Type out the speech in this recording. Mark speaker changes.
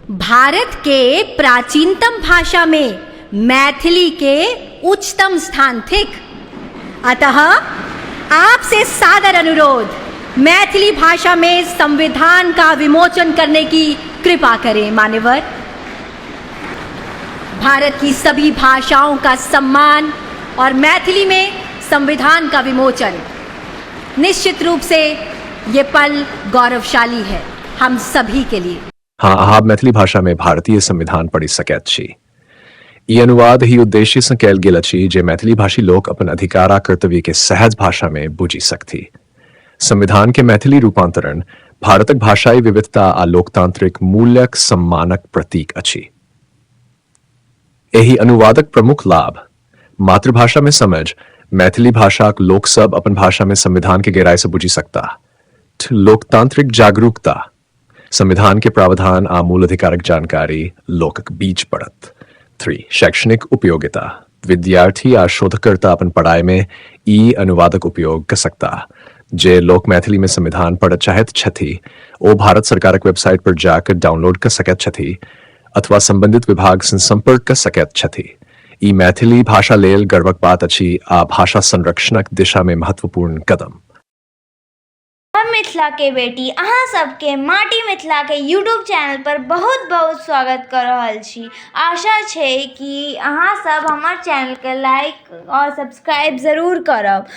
Speaker 1: भारत के प्राचीनतम भाषा में मैथिली के उच्चतम स्थान थिक। अतः आपसे सादर अनुरोध, मैथिली भाषा में संविधान का विमोचन करने की कृपा करें। मान्यवर, भारत की सभी भाषाओं का सम्मान और मैथिली में संविधान का विमोचन, निश्चित रूप से ये पल गौरवशाली है हम सभी के लिए।
Speaker 2: हाँ, आप मैथिली भाषा में भारतीय संविधान पढ़ी सकैत छी। ई अनुवाद ही उद्देश्य से कयल गेल अछि जे मैथिली भाषी लोग अपन अधिकार आ कर्तव्य के सहज भाषा में बुझि सकथि। संविधान के मैथिली रूपांतरण भारतक भाषाई विविधता आ लोकतांत्रिक मूल्यक सम्मानक प्रतीक अछि। एही अनुवादक प्रमुख लाभ मातृभाषा में समझ, मैथिली भाषाक लोक सब अपन भाषा में संविधान के गहराई से बुझि सकता। लोकतांत्रिक जागरूकता, संविधान के प्रावधान आ मूल अधिकारक जानकारी लोकक बीच पड़त। 3. शैक्षणिक उपयोगिता, विद्यार्थी आ शोधकर्ता अपन पढ़ाई में ई अनुवादक उपयोग कर सकता। जे लोक मैथिली में संविधान पढ़त चाहत छथि ओ भारत सरकारक वेबसाइट पर जाकर डाउनलोड कर सकैत छथि अथवा संबंधित विभाग से संपर्क कर सकैत छथि। ई मैथिली भाषा लेल गर्वक बात अछि आ भाषा संरक्षणक दिशा में महत्वपूर्ण कदम।
Speaker 3: हम मिथिला के बेटी अहाँ सबके माटी मिथिला के यूट्यूब चैनल पर बहुत बहुत स्वागत कर रहल छी। आशा छै कि अहाँ सब हमार चैनल के लाइक और सब्सक्राइब जरूर करब।